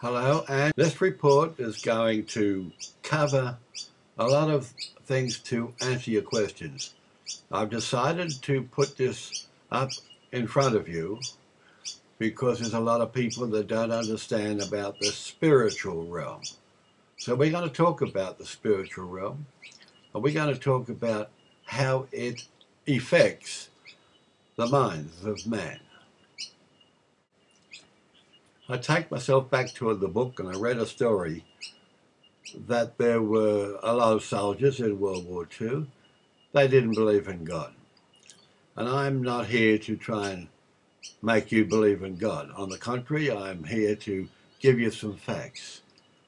Hello, and this report is going to cover a lot of things to answer your questions. I've decided to put this up in front of you because there's a lot of people that don't understand about the spiritual realm. So we're going to talk about the spiritual realm, and we're going to talk about how it affects the minds of man. I take myself back to the book and I read a story that there were a lot of soldiers in World War II. They didn't believe in God. And I'm not here to try and make you believe in God. On the contrary, I'm here to give you some facts.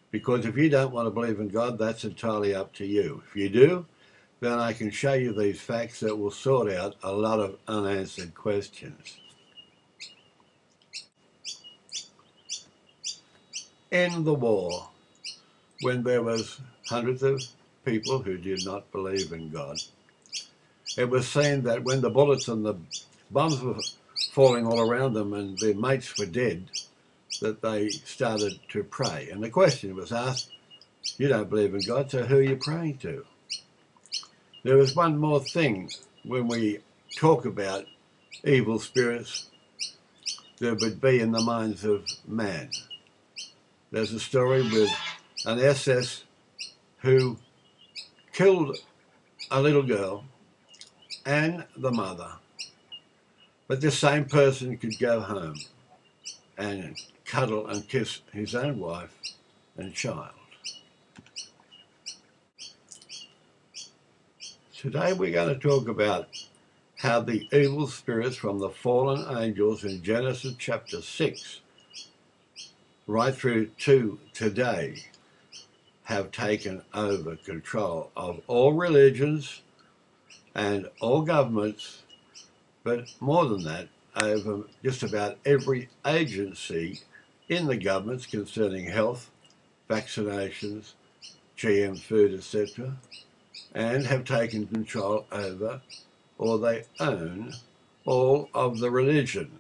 Because if you don't want to believe in God, that's entirely up to you. If you do, then I can show you these facts that will sort out a lot of unanswered questions. In the war, when there was hundreds of people who did not believe in God, it was seen that when the bullets and the bombs were falling all around them and their mates were dead, that they started to pray. And the question was asked, you don't believe in God, so who are you praying to? There was one more thing when we talk about evil spirits that would be in the minds of man. There's a story with an SS who killed a little girl and the mother, but this same person could go home and cuddle and kiss his own wife and child. Today we're going to talk about how the evil spirits from the fallen angels in Genesis chapter 6 right through to today have taken over control of all religions and all governments, but more than that, over just about every agency in the governments concerning health, vaccinations, GM food, etc., and have taken control over, or they own, all of the religion.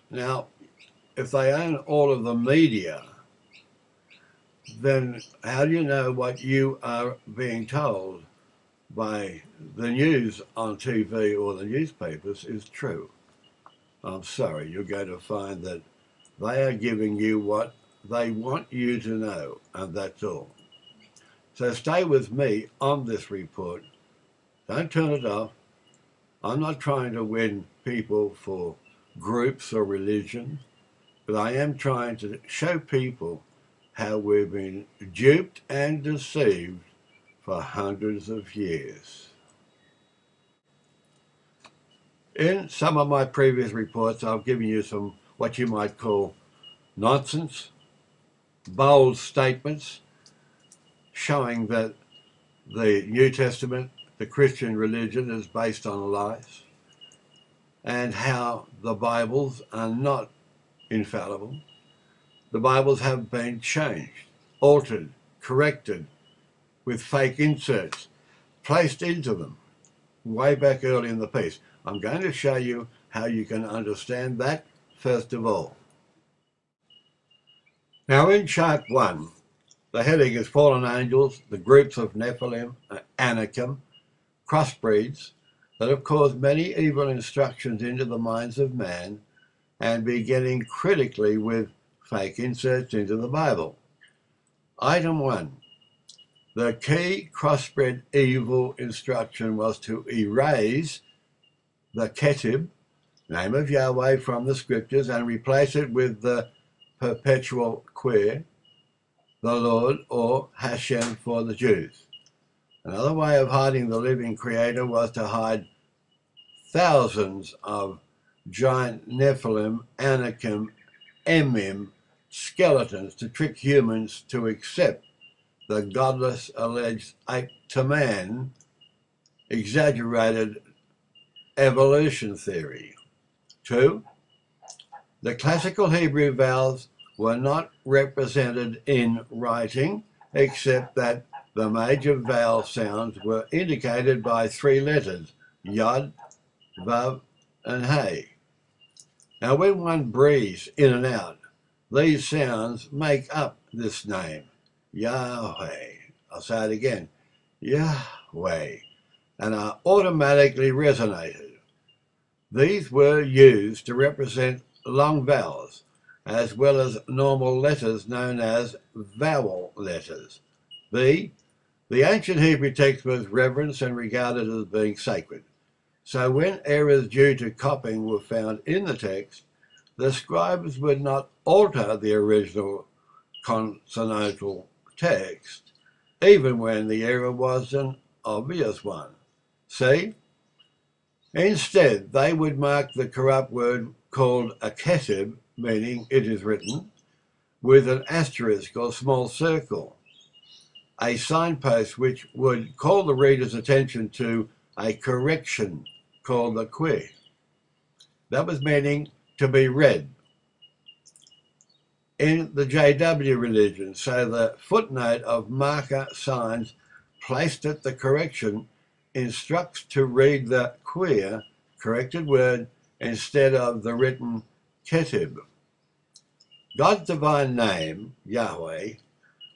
Now, if they own all of the media, then how do you know what you are being told by the news on TV or the newspapers is true? I'm sorry, you're going to find that they are giving you what they want you to know, and that's all. So stay with me on this report. Don't turn it off. I'm not trying to win people for groups or religion, but I am trying to show people how we've been duped and deceived for hundreds of years. In some of my previous reports, I've given you some what you might call nonsense, bold statements showing that the New Testament, the Christian religion, is based on lies, and how the Bibles are not infallible. The Bibles have been changed, altered, corrected, with fake inserts placed into them way back early in the piece. I'm going to show you how you can understand that first of all. Now in chart 1, the heading is Fallen Angels, the groups of Nephilim, Anakim, crossbreeds that have caused many evil instructions into the minds of man, and beginning critically with fake inserts into the Bible. Item 1. The key crossbred evil instruction was to erase the Ketib, name of Yahweh, from the scriptures and replace it with the perpetual queer, the Lord, or Hashem for the Jews. Another way of hiding the living creator was to hide thousands of giant Nephilim, Anakim, Emim skeletons to trick humans to accept the godless alleged ape to man exaggerated evolution theory. 2. The classical Hebrew vowels were not represented in writing, except that the major vowel sounds were indicated by 3 letters, Yod, Vav, and Hey. Now when one breathes in and out, These sounds make up this name, Yahweh. I'll say it again, Yahweh, and are automatically resonated. These were used to represent long vowels, as well as normal letters known as vowel letters. The ancient Hebrew text was reverenced and regarded as being sacred. So when errors due to copying were found in the text, the scribes would not alter the original consonantal text, even when the error was an obvious one. See? Instead, they would mark the corrupt word called a ketib, meaning it is written, with an asterisk or small circle, a signpost which would call the reader's attention to a correction called the queer. That was meaning to be read. In the JW religion, so the footnote of marker signs placed at the correction instructs to read the queer corrected word instead of the written ketib. God's divine name, Yahweh,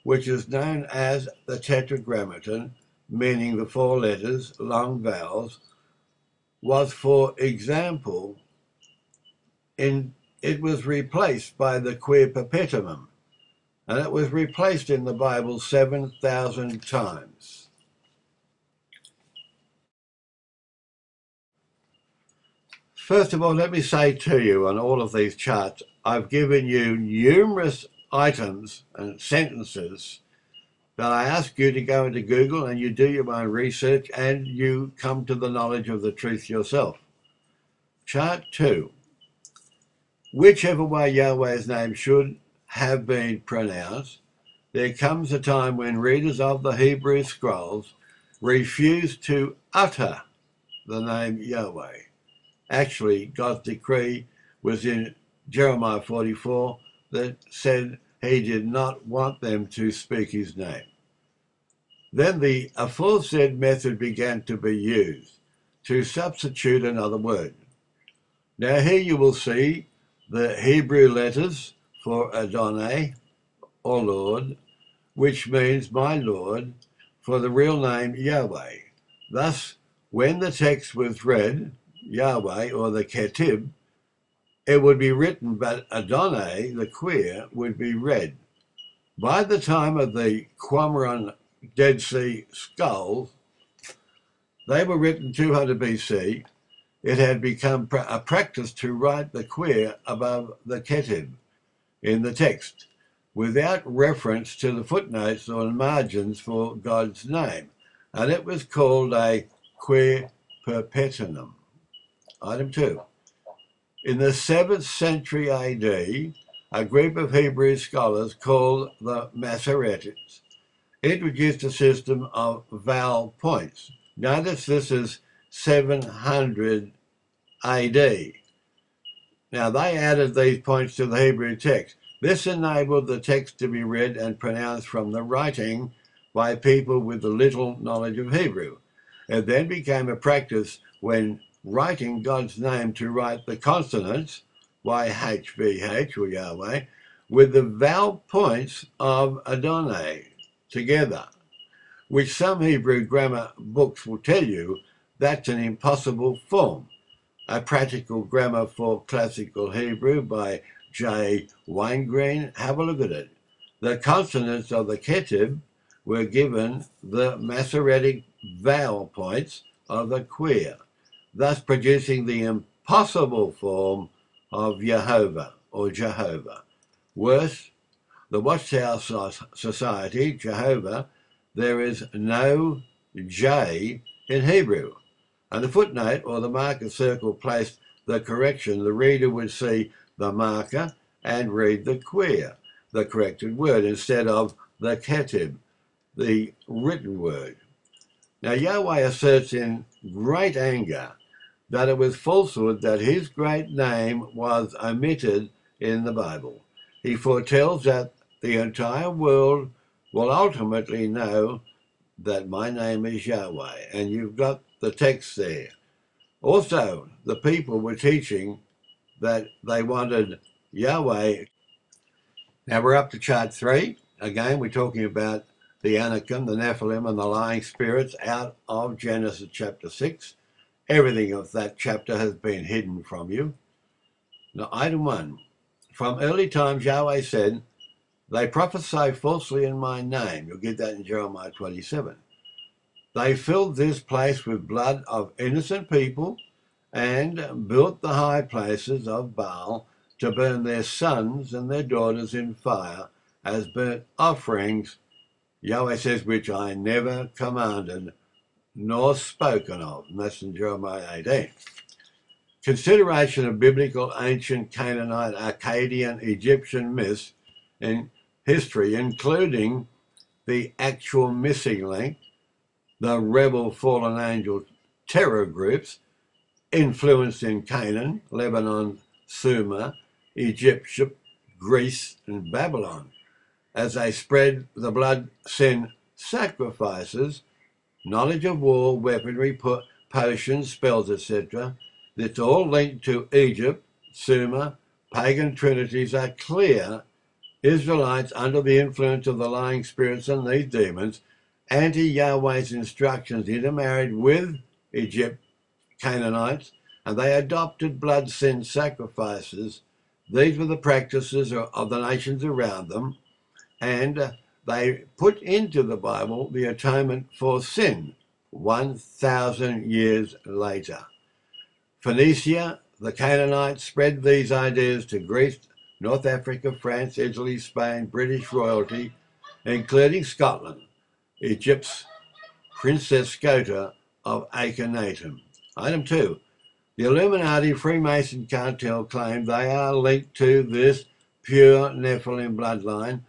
which is known as the Tetragrammaton, meaning the four letters, long vowels, was, for example, it was replaced by the queer perpetuum, and it was replaced in the Bible 7,000 times. First of all, let me say to you, on all of these charts, I've given you numerous items and sentences that I ask you to go into Google and you do your own research and you come to the knowledge of the truth yourself. Chart 2. Whichever way Yahweh's name should have been pronounced, there comes a time when readers of the Hebrew scrolls refuse to utter the name Yahweh. Actually, God's decree was in Jeremiah 44 that said he did not want them to speak his name. Then the aforesaid method began to be used to substitute another word. Now here you will see the Hebrew letters for Adonai, or Lord, which means my Lord, for the real name Yahweh. Thus, when the text was read, Yahweh, or the ketib, it would be written, but Adonai, the queer, would be read. By the time of the Qumran Dead Sea Scrolls, they were written 200 BC, it had become a practice to write the queer above the ketib in the text, without reference to the footnotes or margins for God's name, and it was called a queer perpetuum. Item 2. In the 7th century AD, a group of Hebrew scholars called the Masoretics introduced a system of vowel points. Notice this is 700 AD. Now, they added these points to the Hebrew text. This enabled the text to be read and pronounced from the writing by people with a little knowledge of Hebrew. It then became a practice when writing God's name to write the consonants, YHVH or Yahweh, with the vowel points of Adonai together, which some Hebrew grammar books will tell you that's an impossible form. A Practical Grammar for Classical Hebrew by J. Wingreen. Have a look at it. The consonants of the ketib were given the Masoretic vowel points of the queer, thus producing the impossible form of Yehovah or Jehovah. Worse, the Watchtower Society, Jehovah, there is no J in Hebrew. And the footnote or the marker circle placed the correction, the reader would see the marker and read the queer, the corrected word, instead of the ketib, the written word. Now Yahweh asserts in great anger that it was falsehood that his great name was omitted in the Bible. He foretells that the entire world will ultimately know that my name is Yahweh, and you've got the text there. Also, the people were teaching that they wanted Yahweh Now we're up to chart 3. Again, we're talking about the Anakim, the Nephilim, and the lying spirits out of Genesis chapter 6. Everything of that chapter has been hidden from you. Now, item 1. From early times, Yahweh said, they prophesy falsely in my name. You'll get that in Jeremiah 27. They filled this place with blood of innocent people and built the high places of Baal to burn their sons and their daughters in fire as burnt offerings, Yahweh says, which I never commanded nor spoken of. And that's in Jeremiah 18. Consideration of biblical ancient Canaanite, Akkadian, Egyptian myths in history, including the actual missing link, the rebel fallen angel terror groups influenced in Canaan, Lebanon, Sumer, Egypt, Greece, and Babylon. As they spread the blood sin sacrifices, knowledge of war, weaponry, potions, spells, etc., that's all linked to Egypt, Sumer, pagan trinities are clear. Israelites, under the influence of the lying spirits and these demons, anti-Yahweh's instructions, intermarried with Egypt, Canaanites, and they adopted blood sin sacrifices. These were the practices of the nations around them, and they put into the Bible the atonement for sin 1,000 years later. Phoenicia, the Canaanites spread these ideas to Greece, North Africa, France, Italy, Spain, British royalty, including Scotland, Egypt's Princess Scota of Akhenaten. Item 2. The Illuminati Freemason cartel claim they are linked to this pure Nephilim bloodline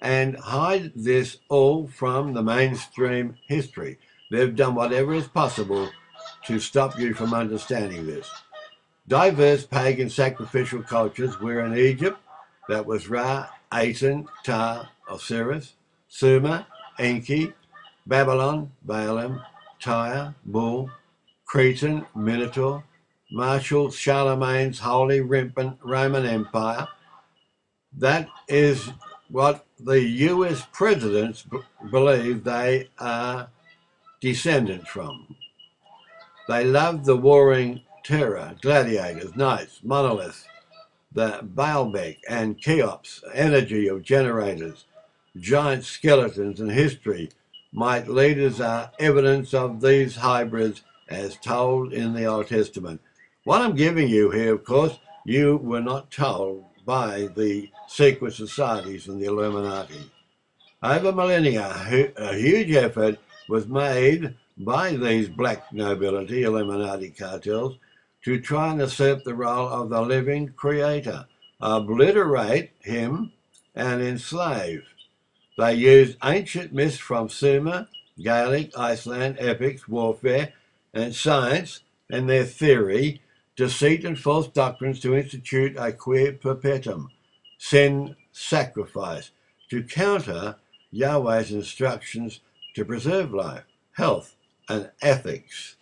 and hide this all from the mainstream history. They've done whatever is possible to stop you from understanding this. Diverse pagan sacrificial cultures were in Egypt. That was Ra, Aten, Ptah, Osiris, Sumer, Enki, Babylon, Baalim, Tyre, Bull, Cretan, Minotaur, Marshal Charlemagne's Holy Roman Empire. That is what the US presidents believe they are descendants from. They loved the warring terror, gladiators, knights, monoliths, the Baalbek and Cheops, energy of generators, giant skeletons and history. Might leaders are evidence of these hybrids as told in the Old Testament. What I'm giving you here, of course, you were not told by the secret societies and the Illuminati. Over millennia, a huge effort was made by these black nobility Illuminati cartels to try and usurp the role of the living creator, obliterate him and enslave. They used ancient myths from Sumer, Gaelic, Iceland, epics, warfare, and science and their theory, deceit and false doctrines to institute a queer perpetuum, sin sacrifice, to counter Yahweh's instructions to preserve life, health, and ethics.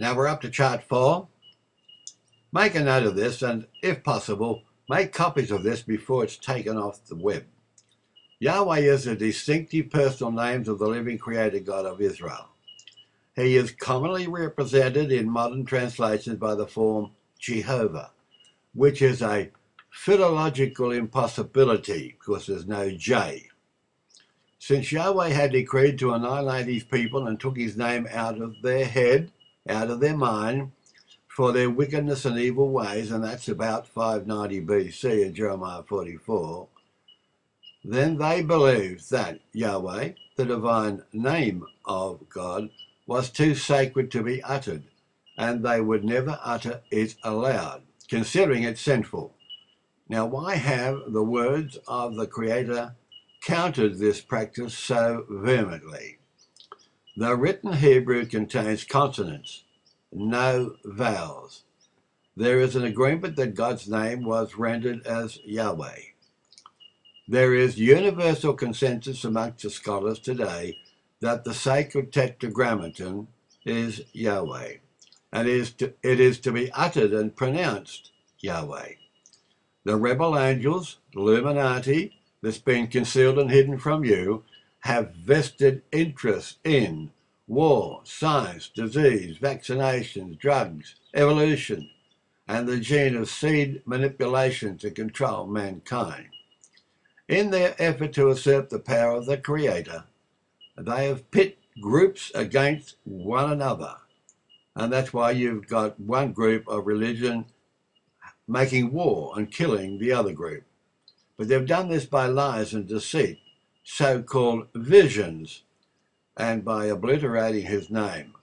Now we're up to chart 4. Make a note of this and, if possible, make copies of this before it's taken off the web. Yahweh is the distinctive personal names of the living creator God of Israel. He is commonly represented in modern translations by the form Jehovah, which is a philological impossibility because there's no J. Since Yahweh had decreed to annihilate his people and took his name out of their head, out of their mind, for their wickedness and evil ways, and that's about 590 BC in Jeremiah 44, then they believed that Yahweh, the divine name of God, was too sacred to be uttered, and they would never utter it aloud, considering it sinful. Now, why have the words of the Creator countered this practice so vehemently? The written Hebrew contains consonants, no vowels. There is an agreement that God's name was rendered as Yahweh. There is universal consensus amongst the scholars today that the sacred Tetragrammaton is Yahweh, and it is to be uttered and pronounced Yahweh. The rebel angels, the Illuminati, that's been concealed and hidden from you, have vested interest in war, science, disease, vaccinations, drugs, evolution, and the gene of seed manipulation to control mankind. In their effort to usurp the power of the Creator, they have pit groups against one another. And that's why you've got one group of religion making war and killing the other group. But they've done this by lies and deceit, so-called visions, and by obliterating his name.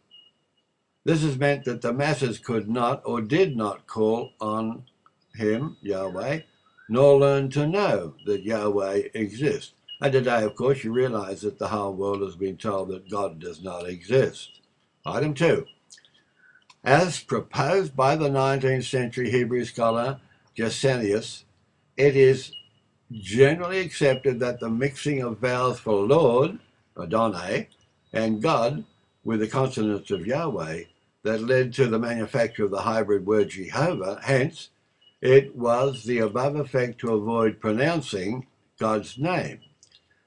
This has meant that the masses could not or did not call on him, Yahweh, nor learn to know that Yahweh exists. And today, of course, you realize that the whole world has been told that God does not exist. Item 2. As proposed by the 19th century Hebrew scholar Gesenius, it is generally accepted that the mixing of vowels for Lord, Adonai, and God with the consonants of Yahweh that led to the manufacture of the hybrid word Jehovah. Hence, it was the above effect to avoid pronouncing God's name.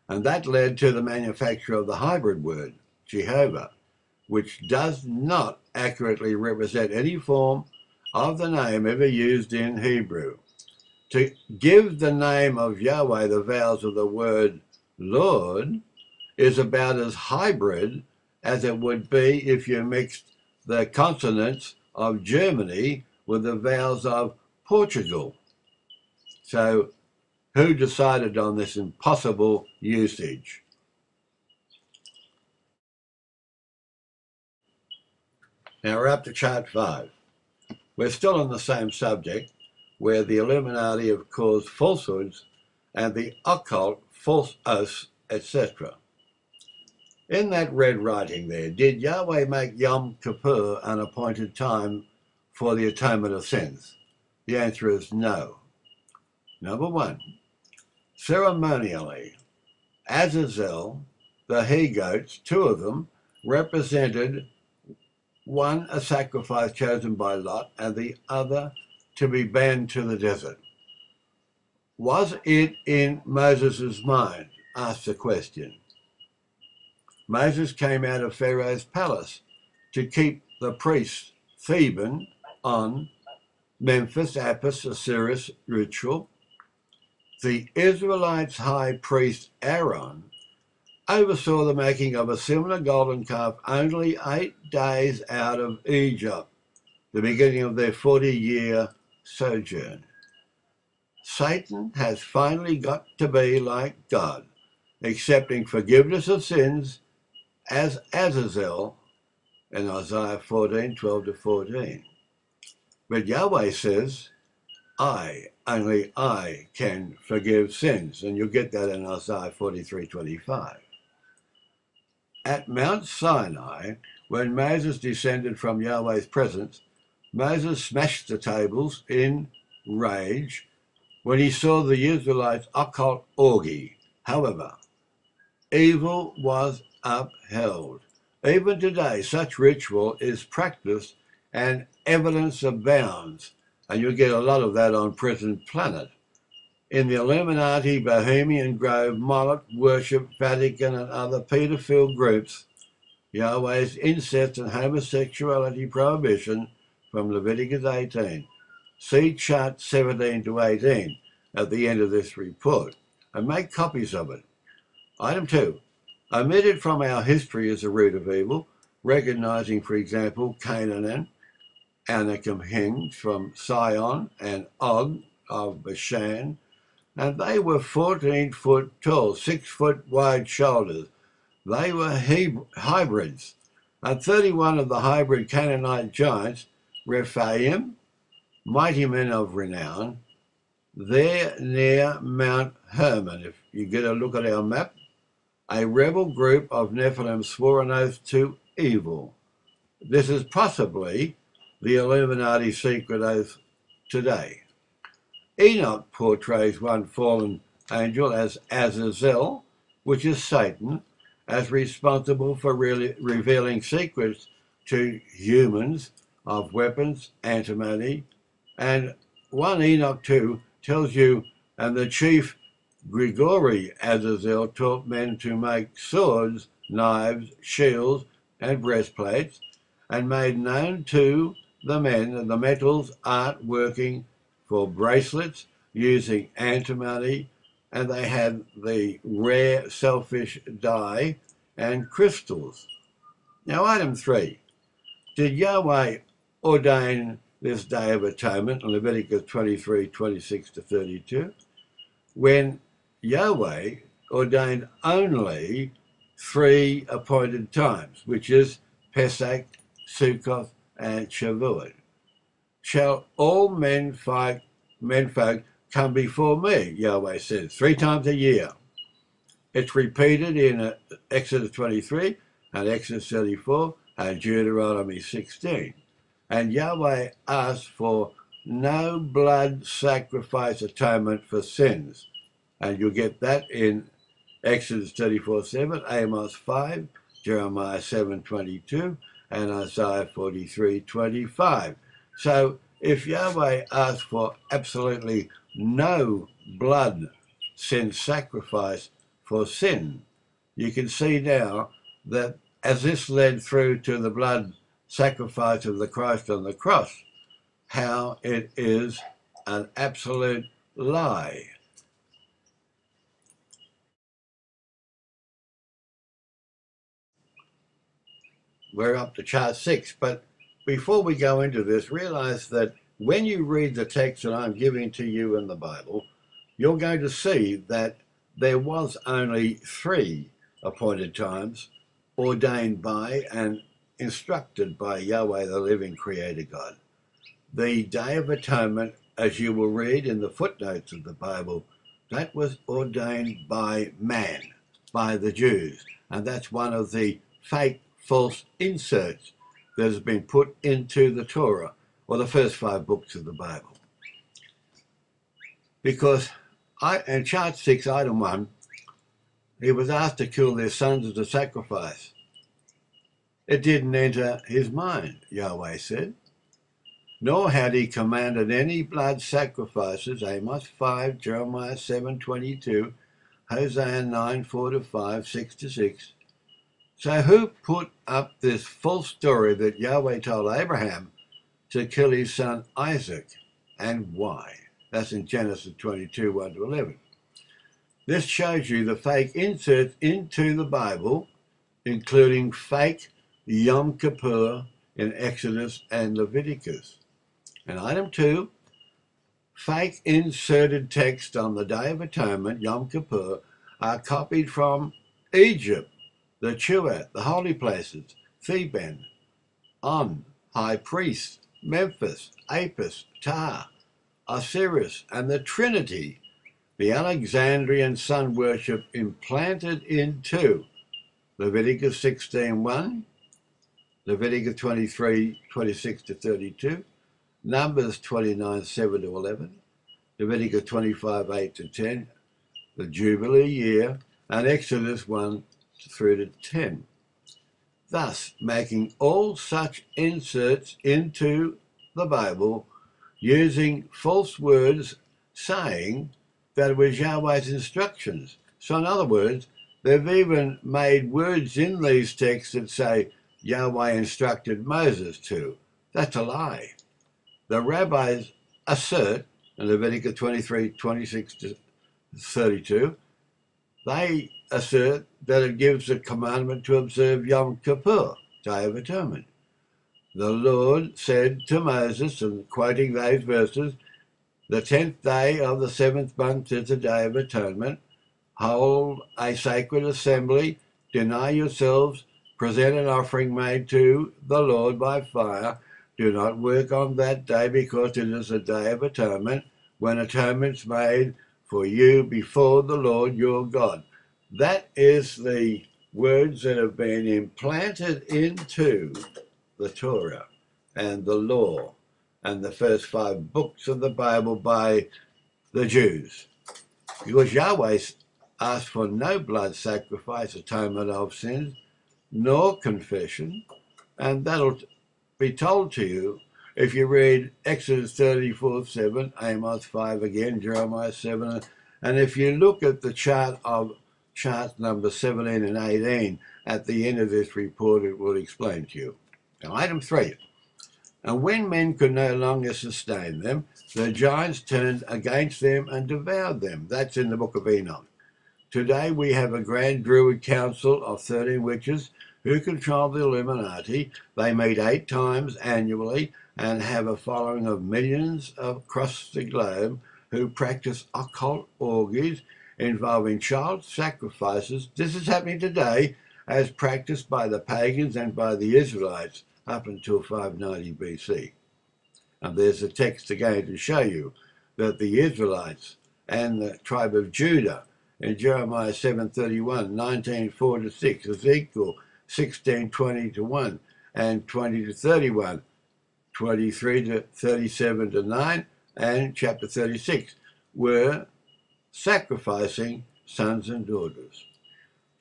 And that led to the manufacture of the hybrid word Jehovah, which does not accurately represent any form of the name ever used in Hebrew. To give the name of Yahweh the vowels of the word Lord is about as hybrid as it would be if you mixed the consonants of Germany with the vowels of Portugal. So who decided on this impossible usage? Now we're up to chart 5. We're still on the same subject, where the Illuminati have caused falsehoods and the occult, false oaths, etc. In that red writing there, did Yahweh make Yom Kippur an appointed time for the atonement of sins? The answer is no. Number 1, ceremonially, Azazel, the he-goats, 2 of them, represented one a sacrifice chosen by Lot and the other to be banned to the desert. Was it in Moses' mind? Asked the question. Moses came out of Pharaoh's palace to keep the priests Theban on Memphis, Apis, Osiris ritual. The Israelites' high priest Aaron oversaw the making of a similar golden calf only 8 days out of Egypt, the beginning of their 40-year sojourn. Satan has finally got to be like God, accepting forgiveness of sins as Azazel in Isaiah 14:12-14. But Yahweh says, only I can forgive sins. And you'll get that in Isaiah 43:25. At Mount Sinai, when Moses descended from Yahweh's presence, Moses smashed the tables in rage when he saw the Israelites' occult orgy. However, evil was upheld. Even today, such ritual is practiced and evidence abounds, and you'll get a lot of that on Present Planet. In the Illuminati, Bohemian Grove, Moloch worship, Vatican, and other pedophile groups, Yahweh's incest and homosexuality prohibition from Leviticus 18. See chart 17-18 at the end of this report, and make copies of it. Item 2. Omitted from our history is the root of evil, recognizing, for example, Canaan, Anakim hymns from Sion, and Og of Bashan, and they were 14 foot tall, 6 foot wide shoulders. They were hybrids, and 31 of the hybrid Canaanite giants, Rephaim, mighty men of renown, there near Mount Hermon. If you get a look at our map, a rebel group of Nephilim swore an oath to evil. This is possibly the Illuminati secret oath today. Enoch portrays one fallen angel as Azazel, which is Satan, as responsible for revealing secrets to humans of weapons, antimony, and 1 Enoch 2 tells you, and the chief Grigory Azazel taught men to make swords, knives, shields, and breastplates, and made known to the men the metals art working for bracelets using antimony, and they had the rare selfish dye and crystals. Now, item 3. Did Yahweh ordain this Day of Atonement in Leviticus 23, 26 to 32, when Yahweh ordained only 3 appointed times, which is Pesach, Sukkoth, and Shavuot? Shall all menfolk come before me, Yahweh says, 3 times a year. It's repeated in Exodus 23 and Exodus 34 and Deuteronomy 16. And Yahweh asked for no blood sacrifice atonement for sins. And you'll get that in Exodus 34:7, Amos 5, Jeremiah 7:22, and Isaiah 43:25. So if Yahweh asked for absolutely no blood sin sacrifice for sin, you can see now that as this led through to the blood sacrifice of the Christ on the cross, how it is an absolute lie. We're up to chart 6, but before we go into this, realize that when you read the text that I'm giving to you in the Bible, you're going to see that there was only 3 appointed times ordained by and instructed by Yahweh, the living creator God. The Day of Atonement, as you will read in the footnotes of the Bible, that was ordained by man, by the Jews. And that's one of the fake, false inserts that has been put into the Torah, or the first 5 books of the Bible. Because in chart 6, item 1, he was asked to kill their sons as a sacrifice. It didn't enter his mind, Yahweh said. Nor had he commanded any blood sacrifices, Amos 5, Jeremiah 7:22, Hosea 9, 4-5, 6-6. So who put up this false story that Yahweh told Abraham to kill his son Isaac, and why? That's in Genesis 22, 1-11. This shows you the fake inserts into the Bible, including fake Yom Kippur in Exodus and Leviticus. And item 2, fake inserted text on the Day of Atonement, Yom Kippur, are copied from Egypt, the Chuat, the holy places, Theban, On, high priest, Memphis, Apis, Ptah, Osiris, and the Trinity, the Alexandrian sun worship implanted into Leviticus 16:1, Leviticus 23, 26-32, Numbers 29, 7-11, Leviticus 25, 8-10, the Jubilee year, and Exodus 1 through to 10. Thus, making all such inserts into the Bible using false words, saying that it was Yahweh's instructions. So in other words, they've even made words in these texts that say Yahweh instructed Moses to. That's a lie. The rabbis assert in Leviticus 23, 26-32, they assert that it gives a commandment to observe Yom Kippur, Day of Atonement. The Lord said to Moses, and quoting those verses, the 10th day of the 7th month is the Day of Atonement. Hold a sacred assembly, deny yourselves, present an offering made to the Lord by fire. Do not work on that day, because it is a Day of Atonement, when atonement's made for you before the Lord your God. That is the words that have been implanted into the Torah and the law and the first 5 books of the Bible by the Jews. Because Yahweh asked for no blood sacrifice, atonement of sins, nor confession, and that'll be told to you if you read Exodus 34:7, Amos 5 again, Jeremiah 7, and if you look at the chart number 17 and 18 at the end of this report, it will explain to you. Now, item 3. And when men could no longer sustain them, the giants turned against them and devoured them. That's in the book of Enoch. Today we have a grand druid council of 13 witches who control the Illuminati. They meet 8 times annually and have a following of millions across the globe who practice occult orgies involving child sacrifices. This is happening today as practiced by the pagans and by the Israelites up until 590 BC. And there's a text again to show you that the Israelites and the tribe of Judah in Jeremiah 7:31, 19:4-6, Ezekiel 16:20-1, and 20-31, 23-37-9, and chapter 36, were sacrificing sons and daughters.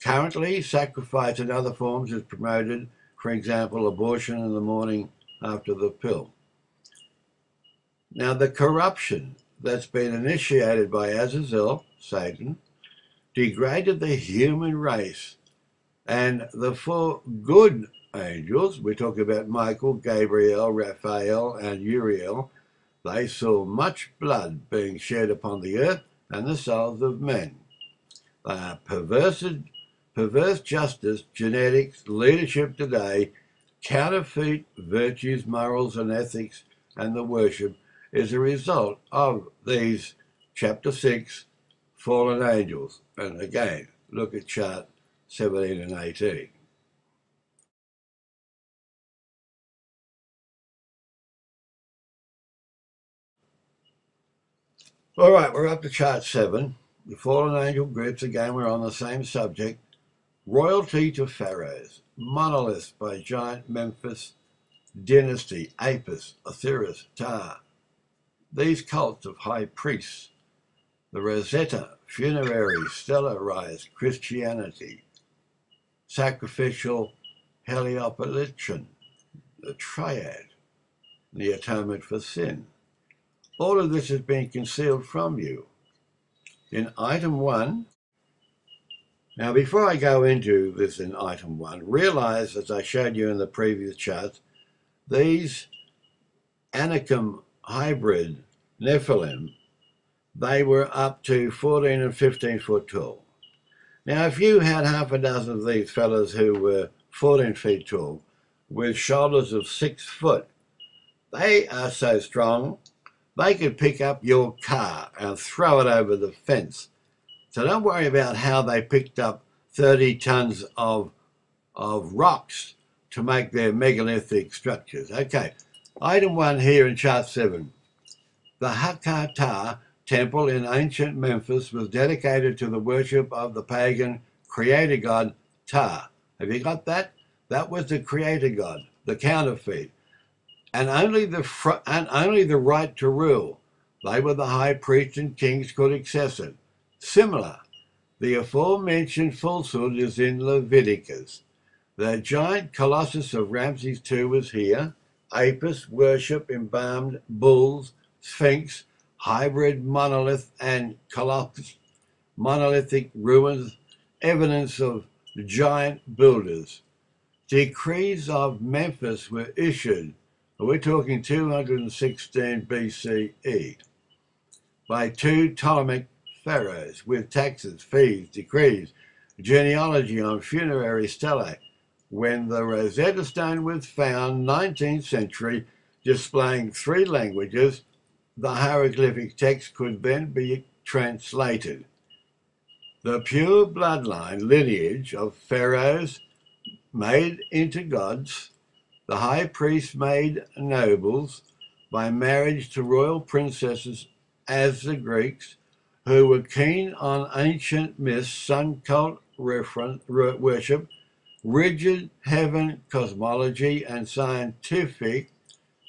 Currently, sacrifice in other forms is promoted, for example, abortion in the morning after the pill. Now, the corruption that's been initiated by Azazel, Satan, degraded the human race, and the 4 good angels, we talk about Michael, Gabriel, Raphael, and Uriel, they saw much blood being shed upon the earth and the souls of men. They are perverse justice, genetics, leadership today, counterfeit virtues, morals, and ethics, and the worship is a result of these chapter 6 fallen angels. And again, look at chart 17 and 18. All right, we're up to chart 7. The fallen angel groups, again, we're on the same subject. Royalty to pharaohs, monoliths by giant Memphis dynasty, Apis, Osiris, Ptah. These cults of high priests, the Rosetta, funerary, stellar rise, Christianity, sacrificial Heliopolitan, the triad, the atonement for sin. All of this has been concealed from you. In item 1, now before I go into this in item 1, realize, as I showed you in the previous charts, these Anakim hybrid Nephilim, they were up to 14 and 15 foot tall. Now, if you had half a dozen of these fellas who were 14 feet tall with shoulders of 6 foot, they are so strong, they could pick up your car and throw it over the fence. So don't worry about how they picked up 30 tons of rocks to make their megalithic structures. Okay, item 1 here in chart 7. The Hakata temple in ancient Memphis was dedicated to the worship of the pagan creator god Ptah. Have you got that? That was the creator god, the counterfeit, and only the right to rule. They were the high priests and kings could access it. Similar, the aforementioned falsehood is in Leviticus. The giant colossus of Ramses II was here. Apis, worship embalmed bulls, sphinx, hybrid monolith and colossus, monolithic ruins, evidence of giant builders. Decrees of Memphis were issued, we're talking 216 BCE, by 2 Ptolemaic pharaohs with taxes, fees, decrees, genealogy on funerary stelae. When the Rosetta Stone was found, 19th century, displaying 3 languages, the hieroglyphic text could then be translated. The pure bloodline lineage of pharaohs made into gods, the high priest made nobles by marriage to royal princesses as the Greeks, who were keen on ancient myths, sun cult worship, rigid heaven cosmology, and scientific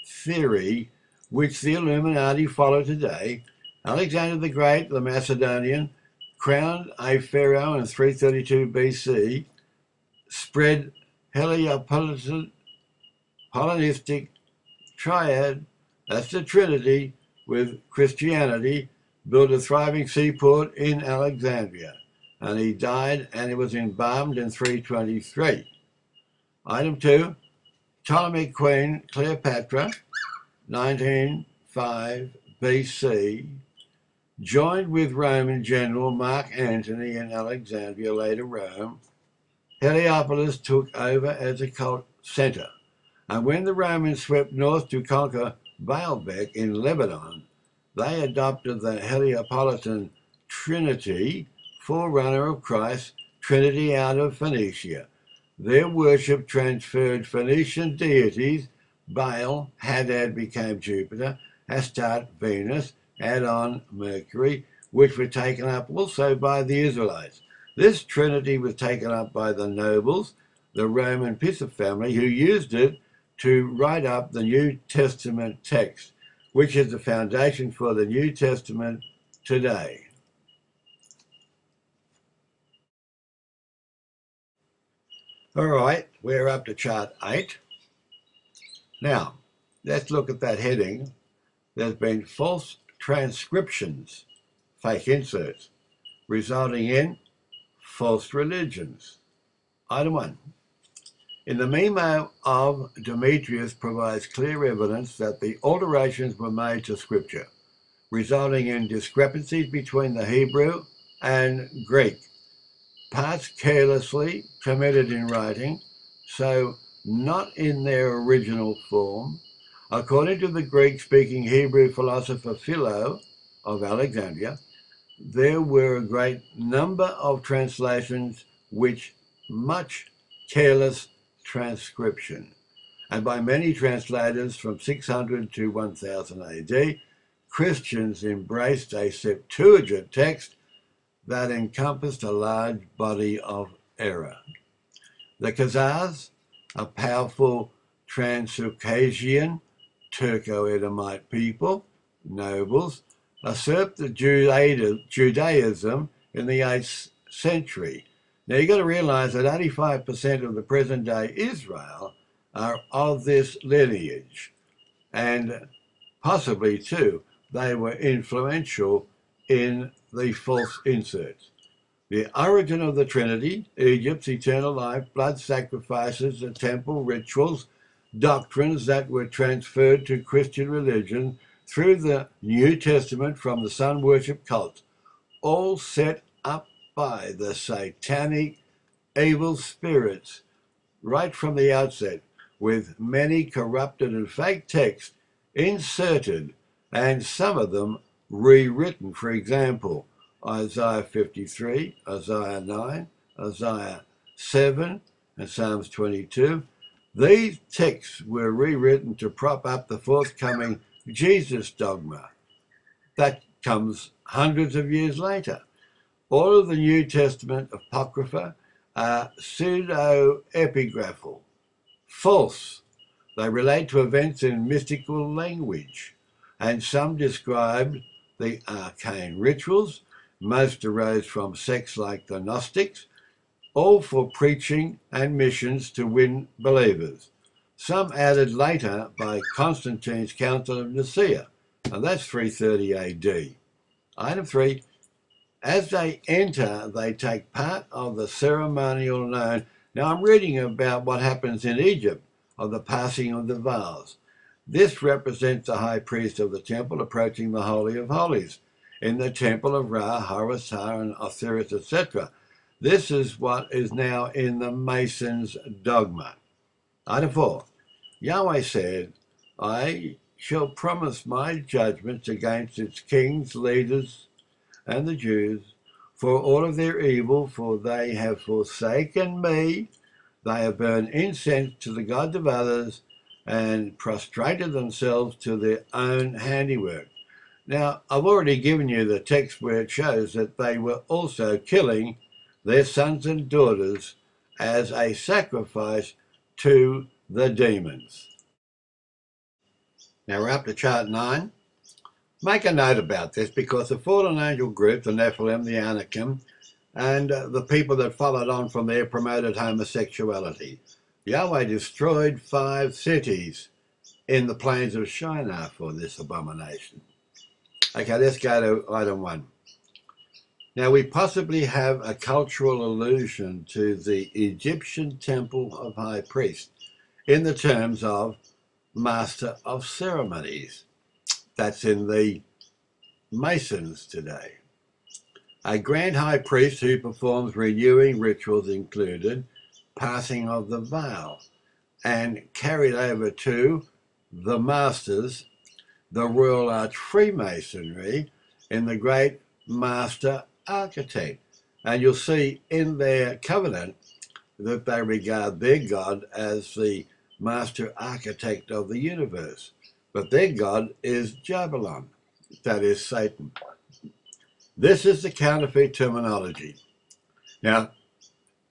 theory, which the Illuminati follow today. Alexander the Great, the Macedonian, crowned a pharaoh in 332 BC, spread Heliopolitan Hellenistic triad, that's the Trinity, with Christianity, built a thriving seaport in Alexandria. And he died and he was embalmed in 323. Item 2, Ptolemaic Queen Cleopatra, 1905 BC, joined with Roman general Mark Antony in Alexandria, later Rome. Heliopolis took over as a cult center. And when the Romans swept north to conquer Baalbek in Lebanon, they adopted the Heliopolitan Trinity, forerunner of Christ, Trinity out of Phoenicia. Their worship transferred Phoenician deities, Baal, Hadad became Jupiter, Astarte, Venus, Adon, Mercury, which were taken up also by the Israelites. This trinity was taken up by the nobles, the Roman Pisa family, who used it to write up the New Testament text, which is the foundation for the New Testament today. All right, we're up to chart 8. Now, let's look at that heading. There's been false transcriptions, fake inserts, resulting in false religions. Item 1. In the Memo of Demetrius provides clear evidence that the alterations were made to Scripture, resulting in discrepancies between the Hebrew and Greek, parts carelessly committed in writing, so not in their original form. According to the Greek-speaking Hebrew philosopher Philo of Alexandria, there were a great number of translations which much careless transcription, and by many translators from 600 to 1000 AD, Christians embraced a Septuagint text that encompassed a large body of error. The Khazars, a powerful Transcaucasian Turco-Edomite people, nobles, usurped Judaism in the 8th century. Now you've got to realize that 85% of the present day Israel are of this lineage, and possibly too, they were influential in the false inserts. The origin of the Trinity, Egypt's eternal life, blood sacrifices, the temple rituals, doctrines that were transferred to Christian religion through the New Testament from the sun worship cult, all set up by the satanic evil spirits right from the outset, with many corrupted and fake texts inserted and some of them rewritten. For example, Isaiah 53, Isaiah 9, Isaiah 7, and Psalms 22. These texts were rewritten to prop up the forthcoming Jesus dogma that comes hundreds of years later. All of the New Testament Apocrypha are pseudo-epigraphal, false. They relate to events in mystical language, and some described the arcane rituals. Most arose from sects like the Gnostics, all for preaching and missions to win believers. Some added later by Constantine's Council of Nicaea, and that's 330 AD. Item 3, as they enter, they take part of the ceremonial known. Now I'm reading about what happens in Egypt, of the passing of the veils. This represents the high priest of the temple approaching the Holy of Holies in the temple of Ra, Horus, Har, and Osiris, etc. This is what is now in the Masons' dogma. Item 4. Yahweh said, I shall promise my judgments against its kings, leaders, and the Jews for all of their evil, for they have forsaken me. They have burned incense to the gods of others and prostrated themselves to their own handiwork. Now, I've already given you the text where it shows that they were also killing their sons and daughters as a sacrifice to the demons. Now we're up to chart 9. Make a note about this, because the fallen angel group, the Nephilim, the Anakim, and the people that followed on from there promoted homosexuality. Yahweh destroyed 5 cities in the plains of Shinar for this abomination. Okay, let's go to item 1. Now, we possibly have a cultural allusion to the Egyptian temple of high priest in the terms of master of ceremonies. That's in the Masons today. A grand high priest who performs renewing rituals included passing of the veil and carried over to the masters, the Royal Arch Freemasonry, in the great master architect. And you'll see in their covenant that they regard their God as the master architect of the universe. But their God is Jabulon, that is Satan. This is the counterfeit terminology. Now,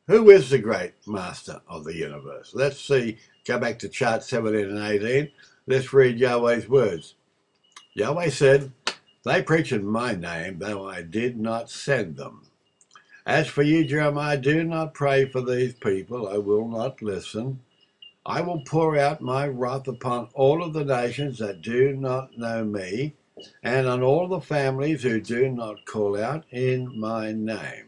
who is the great master of the universe? Let's see, go back to chart 17 and 18. Let's read Yahweh's words. Yahweh said, "They preach in my name, though I did not send them. As for you, Jeremiah, do not pray for these people. I will not listen. I will pour out my wrath upon all of the nations that do not know me, and on all the families who do not call out in my name.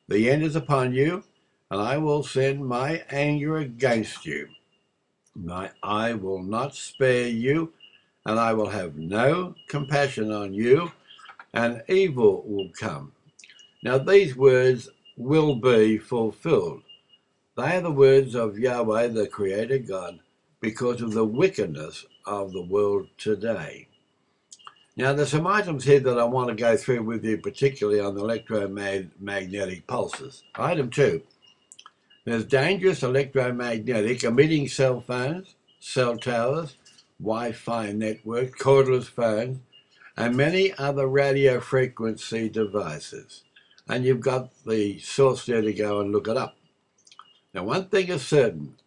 The end is upon you, and I will send my anger against you. My eye will not spare you, and I will have no compassion on you, and evil will come." Now these words will be fulfilled. They are the words of Yahweh, the Creator God, because of the wickedness of the world today. Now there's some items here that I want to go through with you, particularly on electromagnetic pulses. Item 2. There's dangerous electromagnetic emitting cell phones, cell towers, Wi-Fi networks, cordless phones, and many other radio frequency devices. And you've got the source there to go and look it up. Now, one thing is certain,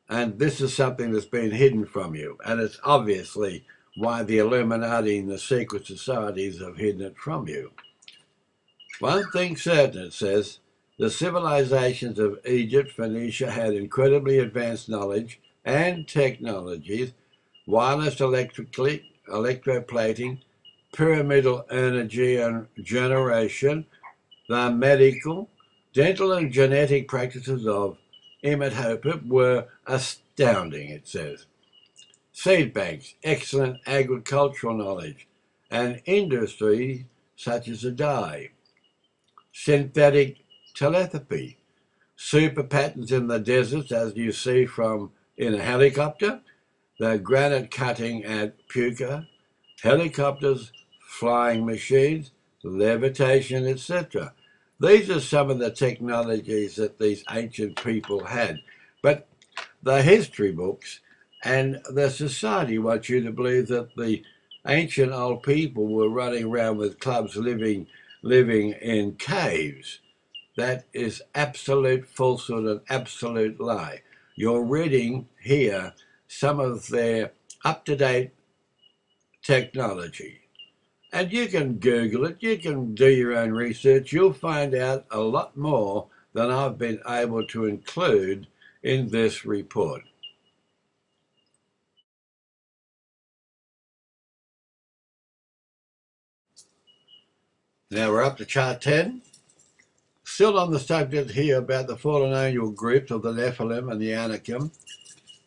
and this is something that's been hidden from you, and it's obviously why the Illuminati and the secret societies have hidden it from you. One thing certain, it says, the civilizations of Egypt, Phoenicia had incredibly advanced knowledge and technologies, wireless electroplating, pyramidal energy and generation, the medical, dental and genetic practices of Imhotep were astounding, it says. Seed banks, excellent agricultural knowledge, and industry such as the dye, synthetic telepathy, super patterns in the deserts as you see from in a helicopter, the granite cutting at Puka, helicopters, flying machines, levitation, etc. These are some of the technologies that these ancient people had. But the history books and the society want you to believe that the ancient old people were running around with clubs living in caves. That is absolute falsehood and absolute lie. You're reading here some of their up-to-date technology. And you can Google it, you can do your own research, you'll find out a lot more than I've been able to include in this report. Now we're up to chart 10. Still on the subject here about the fallen angel groups of the Nephilim and the Anakim,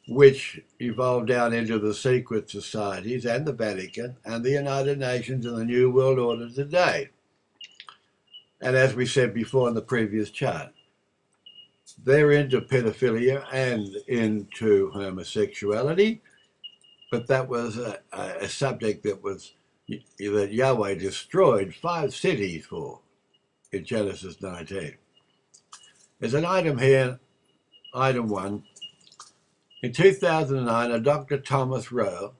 which evolved down into the secret societies and the Vatican and the United Nations and the New World Order today. And as we said before in the previous chart, they're into pedophilia and into homosexuality, but that was a subject that Yahweh destroyed 5 cities for in Genesis 19. There's an item here, item 1. In 2009, a Dr. Thomas Rowe,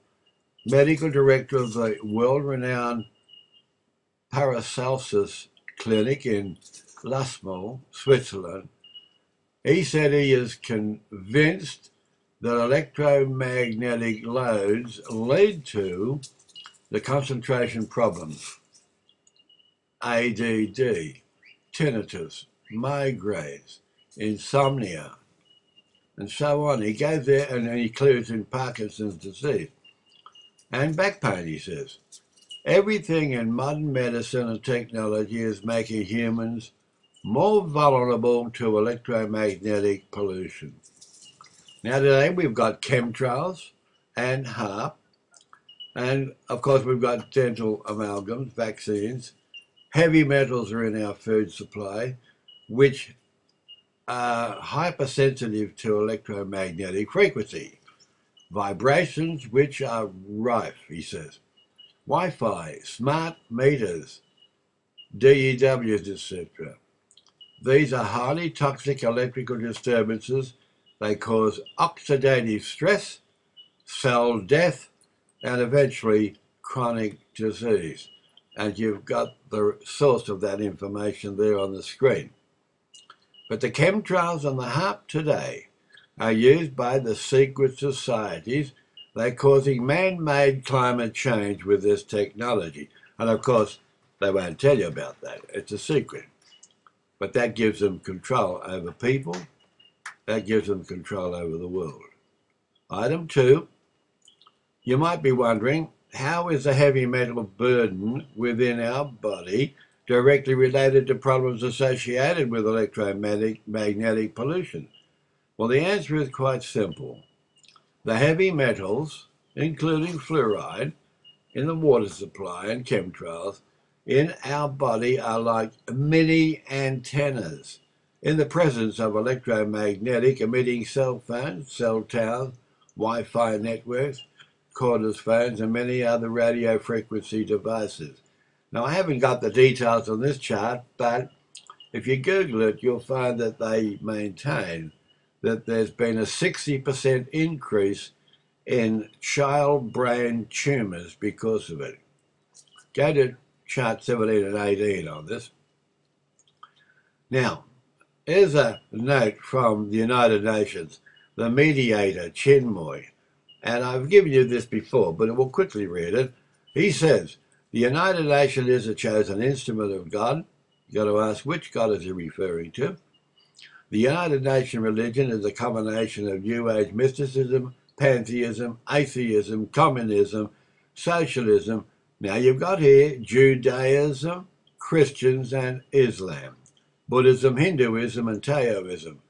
medical director of the world-renowned Paracelsus Clinic in Lasmo, Switzerland, he said he is convinced that electromagnetic loads lead to the concentration problems, ADD, tinnitus, migraines, insomnia, and so on. He goes there and he clues in Parkinson's disease and back pain, he says. Everything in modern medicine and technology is making humans more vulnerable to electromagnetic pollution. Now today we've got chemtrails and HAARP, and of course we've got dental amalgams, vaccines. Heavy metals are in our food supply, which are hypersensitive to electromagnetic frequency. Vibrations which are rife, he says. Wi-Fi, smart meters, DEWs, etc. These are highly toxic electrical disturbances. They cause oxidative stress, cell death, and eventually chronic disease. And you've got the source of that information there on the screen. But the chemtrails and the HAARP today are used by the secret societies. They're causing man-made climate change with this technology. And of course, they won't tell you about that. It's a secret. But that gives them control over people. That gives them control over the world. Item 2, you might be wondering, how is the heavy metal burden within our body directly related to problems associated with electromagnetic pollution? Well, the answer is quite simple. The heavy metals, including fluoride, in the water supply and chemtrails, in our body are like mini antennas in the presence of electromagnetic emitting cell phones, cell towers, Wi-Fi networks, cordless phones, and many other radio frequency devices. Now, I haven't got the details on this chart, but if you Google it, you'll find that they maintain that there's been a 60% increase in child brain tumours because of it. Go to chart 17 and 18 on this. Now, here's a note from the United Nations, the mediator, Chinmoy, and I've given you this before, but we'll quickly read it. He says, the United Nations is a chosen instrument of God. You've got to ask, which God is he referring to? The United Nations religion is a combination of New Age mysticism, pantheism, atheism, communism, socialism. Now you've got here Judaism, Christians and Islam, Buddhism, Hinduism and Taoism.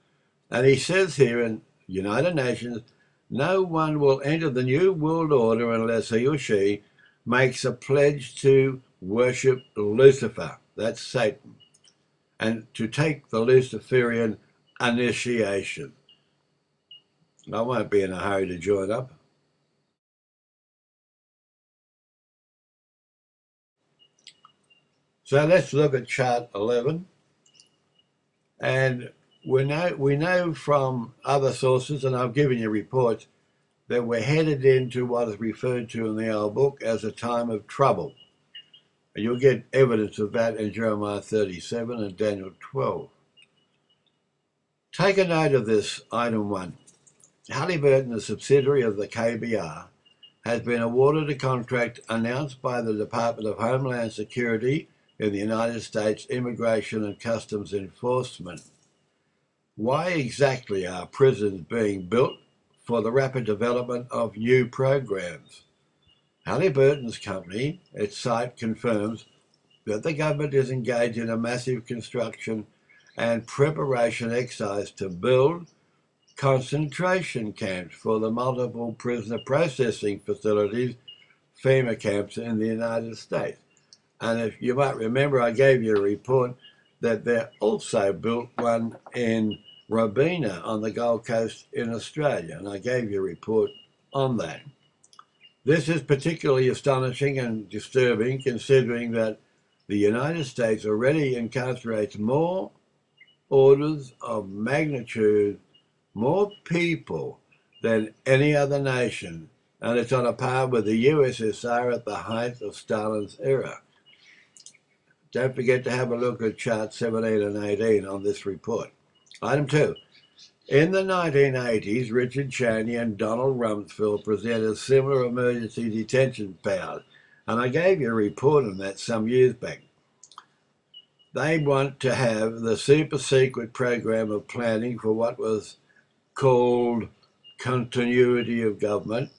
And he says here in United Nations, no one will enter the New World Order unless he or she makes a pledge to worship Lucifer, that's Satan, and to take the Luciferian initiation. I won't be in a hurry to join up. So let's look at chart 11. And we know from other sources, and I've given you reports, that we're headed into what is referred to in the old book as a time of trouble. And you'll get evidence of that in Jeremiah 37 and Daniel 12. Take a note of this, item 1. Halliburton, a subsidiary of the KBR, has been awarded a contract announced by the Department of Homeland Security in the United States Immigration and Customs Enforcement. Why exactly are prisons being built? For the rapid development of new programs. Halliburton's company, its site, confirms that the government is engaged in a massive construction and preparation exercise to build concentration camps for the multiple prisoner processing facilities, FEMA camps in the United States. And if you might remember, I gave you a report that they also built one in Robina on the Gold Coast in Australia, and I gave you a report on that. This is particularly astonishing and disturbing considering that the United States already incarcerates more orders of magnitude, more people than any other nation, and it's on a par with the USSR at the height of Stalin's era. Don't forget to have a look at chart 17 and 18 on this report. Item 2. In the 1980s, Richard Cheney and Donald Rumsfeld presented similar emergency detention powers, and I gave you a report on that some years back. They want to have the super secret program of planning for what was called continuity of government.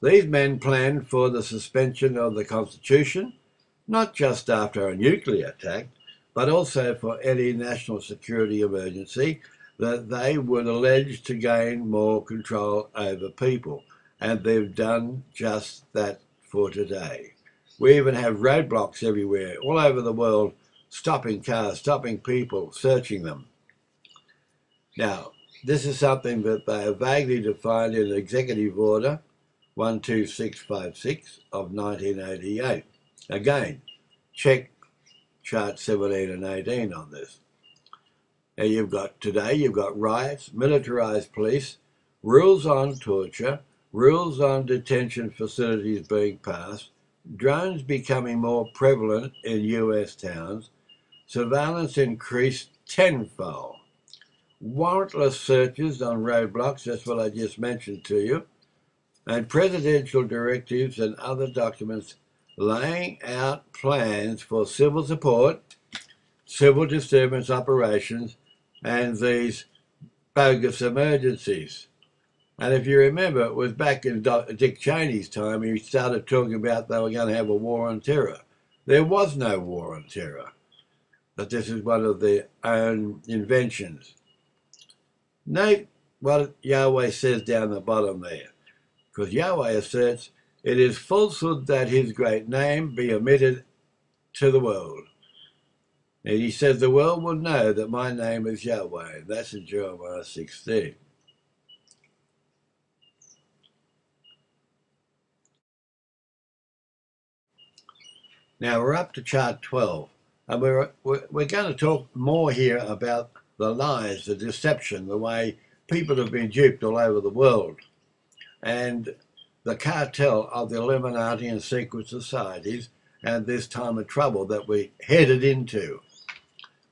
These men planned for the suspension of the Constitution, not just after a nuclear attack, but also for any national security emergency that they would allege to gain more control over people. And they've done just that for today. We even have roadblocks everywhere, all over the world, stopping cars, stopping people, searching them. Now, this is something that they have vaguely defined in Executive Order 12656 of 1988. Again, check chart 17 and 18 on this. Now you've got riots, militarized police, rules on torture, rules on detention facilities being passed, drones becoming more prevalent in US towns, surveillance increased tenfold, warrantless searches on roadblocks, that's what I just mentioned to you, and presidential directives and other documents laying out plans for civil support, civil disturbance operations, and these bogus emergencies. And if you remember, it was back in Dick Cheney's time, he started talking about they were going to have a war on terror. There was no war on terror, but this is one of their own inventions. Note what Yahweh says down the bottom there, because Yahweh asserts, "It is falsehood that his great name be omitted to the world." And he says, "The world will know that my name is Yahweh." That's in Jeremiah 16. Now we're up to chart 12, and we're going to talk more here about the lies, the deception, the way people have been duped all over the world, and the cartel of the Illuminati and secret societies, and this time of trouble that we headed into.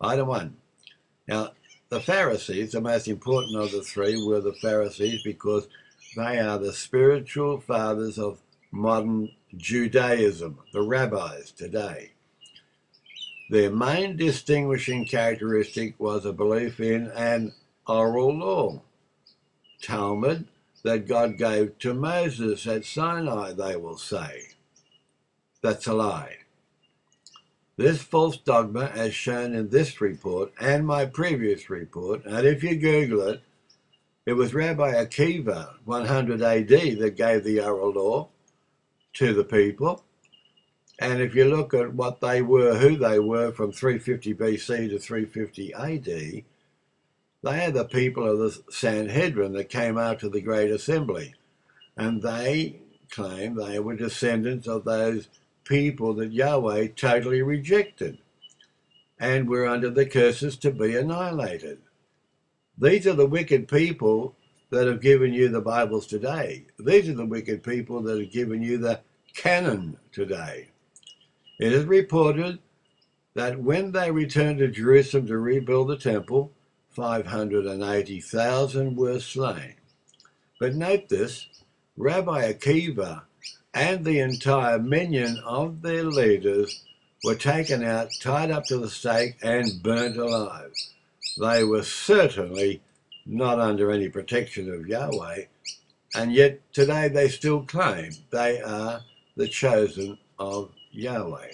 Item 1. Now, the Pharisees, the most important of the three, were the Pharisees because they are the spiritual fathers of modern Judaism, the rabbis today. Their main distinguishing characteristic was a belief in an oral law, Talmud, that God gave to Moses at Sinai, they will say. That's a lie. This false dogma, as shown in this report and my previous report, and if you Google it, it was Rabbi Akiva, 100 AD, that gave the oral law to the people. And if you look at what they were, who they were from 350 BC to 350 AD, they are the people of the Sanhedrin that came out to the Great Assembly. And they claim they were descendants of those people that Yahweh totally rejected and were under the curses to be annihilated. These are the wicked people that have given you the Bibles today. These are the wicked people that have given you the canon today. It is reported that when they returned to Jerusalem to rebuild the temple, 580,000 were slain. But note this, Rabbi Akiva and the entire minion of their leaders were taken out, tied up to the stake, and burnt alive. They were certainly not under any protection of Yahweh, and yet today they still claim they are the chosen of Yahweh.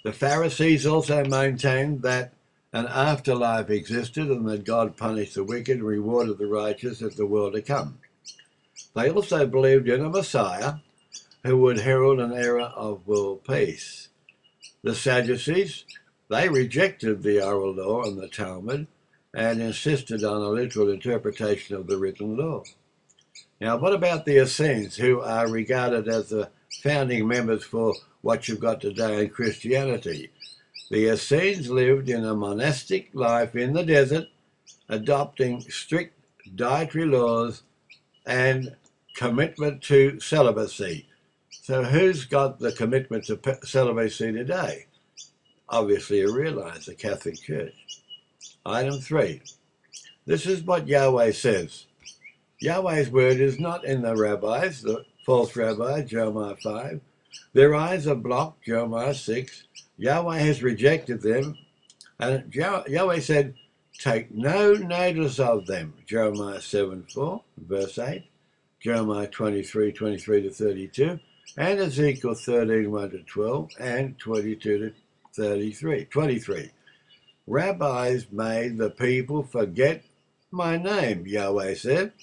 The Pharisees also maintained that an afterlife existed and that God punished the wicked and rewarded the righteous at the world to come. They also believed in a Messiah who would herald an era of world peace. The Sadducees, they rejected the oral law and the Talmud and insisted on a literal interpretation of the written law. Now, what about the Essenes, who are regarded as the founding members for what you've got today in Christianity? The Essenes lived in a monastic life in the desert, adopting strict dietary laws and commitment to celibacy. So who's got the commitment to celibacy today? Obviously, you realize the Catholic Church. Item 3. This is what Yahweh says. Yahweh's word is not in the rabbis, the false rabbis, Jeremiah 5. Their eyes are blocked, Jeremiah 6. Yahweh has rejected them. And Yahweh said, take no notice of them. Jeremiah 7:4, verse 8, Jeremiah 23:23 to 32, and Ezekiel 13:1 to 12, and 22 to 23. Rabbis made the people forget my name, Yahweh said.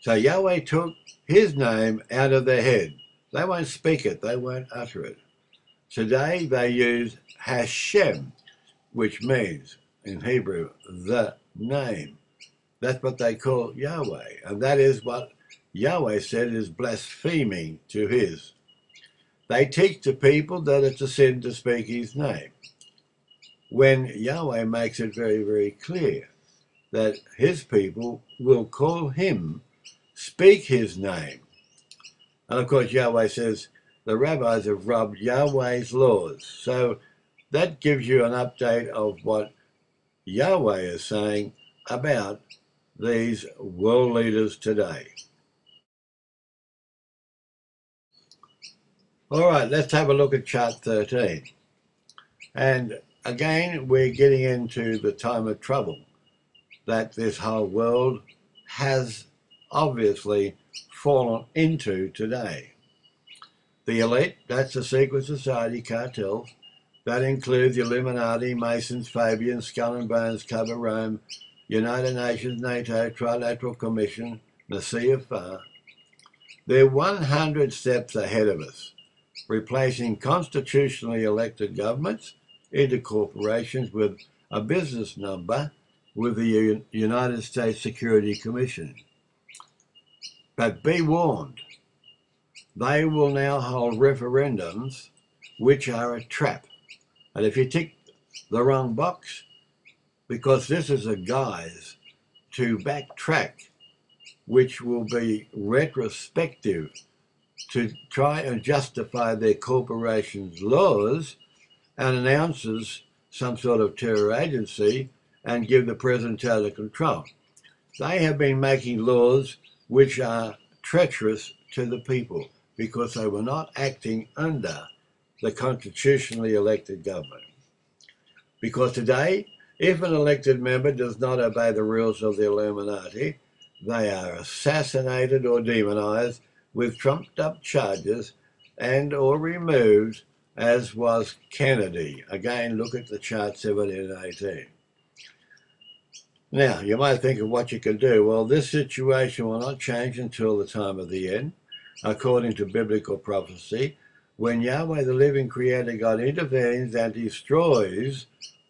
So Yahweh took his name out of their head. They won't speak it, they won't utter it. Today they use Hashem, which means in Hebrew, the name. That's what they call Yahweh. And that is what Yahweh said is blaspheming to his. They teach the people that it's a sin to speak his name, when Yahweh makes it very, very clear that his people will call him, speak his name. And of course, Yahweh says the rabbis have robbed Yahweh's laws. So that gives you an update of what Yahweh is saying about these world leaders today. All right, let's have a look at chart 13. And again, we're getting into the time of trouble that this whole world has obviously fallen into today. The elite, that's the secret society cartels. That includes the Illuminati, Masons, Fabians, Skull and Bones, Cover Rome, United Nations, NATO, Trilateral Commission, the CFR. They're 100 steps ahead of us, replacing constitutionally elected governments into corporations with a business number with the United States Security Commission. But be warned, they will now hold referendums which are a trap. And if you tick the wrong box, because this is a guise to backtrack, which will be retrospective to try and justify their corporation's laws, and announces some sort of terror agency and give the president total control. They have been making laws which are treacherous to the people because they were not acting under the constitutionally elected government. Because today, if an elected member does not obey the rules of the Illuminati, they are assassinated or demonized with trumped up charges and or removed, as was Kennedy. Again, look at the chart 17 and 18. Now, you might think of what you can do. Well, this situation will not change until the time of the end, according to biblical prophecy, when Yahweh, the living creator God, intervenes and destroys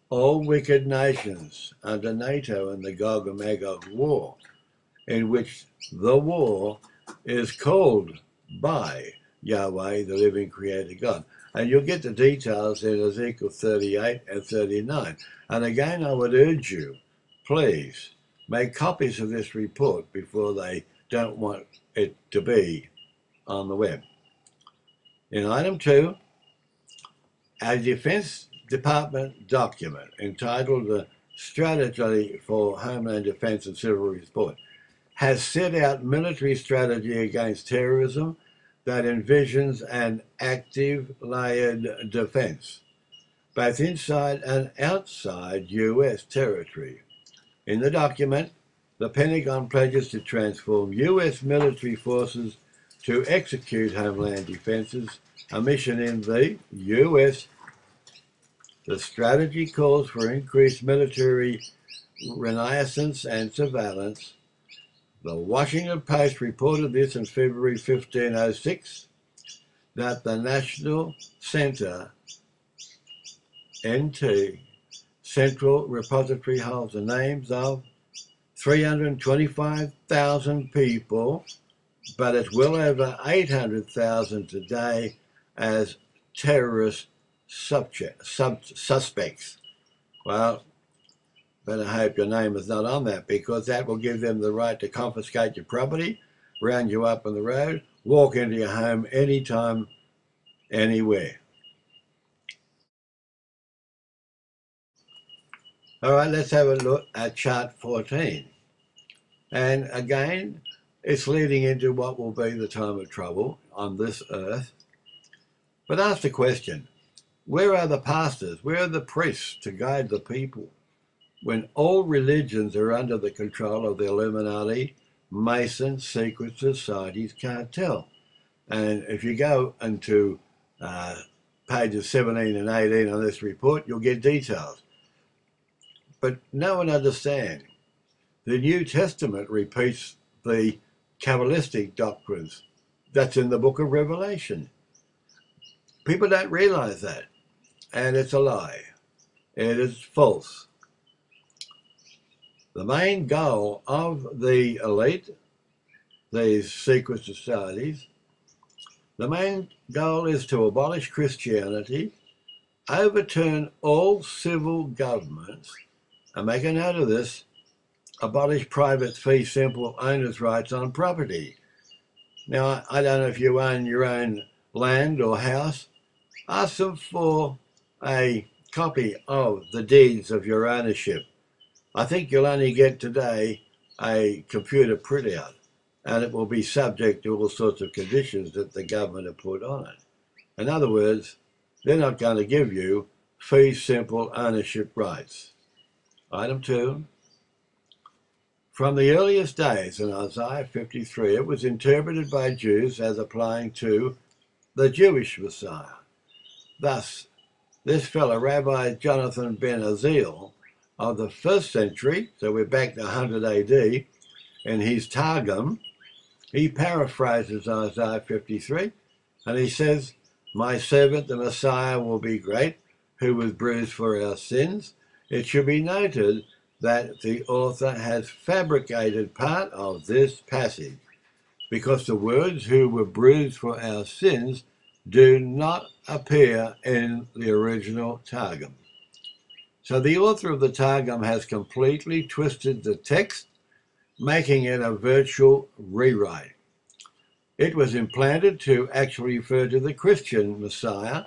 all wicked nations under NATO and the Gog and Magog war, in which the war is called by Yahweh, the living creator God. And you'll get the details in Ezekiel 38 and 39. And again, I would urge you, please, make copies of this report before they don't want it to be on the web. In item 2, a Defense Department document entitled the Strategy for Homeland Defense and Civil Support has set out military strategy against terrorism that envisions an active layered defense, both inside and outside US territory. In the document, the Pentagon pledges to transform US military forces to execute homeland defenses, a mission in the US. The strategy calls for increased military renaissance and surveillance. The Washington Post reported this in February 1506, that the National Center, NT, Central Repository holds the names of 325,000 people, but it's well over 800,000 today as terrorist suspects. Well, better hope your name is not on that, because that will give them the right to confiscate your property, round you up on the road, walk into your home anytime, anywhere. All right, let's have a look at chart 14. And again, it's leading into what will be the time of trouble on this earth. But ask the question, where are the pastors? Where are the priests to guide the people? when all religions are under the control of the Illuminati, Mason, secret societies, cartel. And if you go into pages 17 and 18 on this report, you'll get details. But no one understands. The New Testament repeats the Kabbalistic doctrines that's in the book of Revelation. People don't realize that, and it's a lie. It is false. The main goal of the elite, these secret societies, the main goal is to abolish Christianity, overturn all civil governments, and make a note of this, abolish private fee simple owners' rights on property. Now, I don't know if you own your own land or house. Ask them for a copy of the deeds of your ownership. I think you'll only get today a computer printout, and it will be subject to all sorts of conditions that the government have put on it. In other words, they're not going to give you fee simple ownership rights. Item 2. From the earliest days in Isaiah 53, it was interpreted by Jews as applying to the Jewish Messiah. Thus, this fellow, Rabbi Jonathan ben Azil, of the 1st century, so we're back to 100 AD, in his Targum, he paraphrases Isaiah 53, and he says, "My servant, the Messiah, will be great, who was bruised for our sins." It should be noted that the author has fabricated part of this passage because the words "who were bruised for our sins" do not appear in the original Targum. So the author of the Targum has completely twisted the text, making it a virtual rewrite. It was implanted to actually refer to the Christian Messiah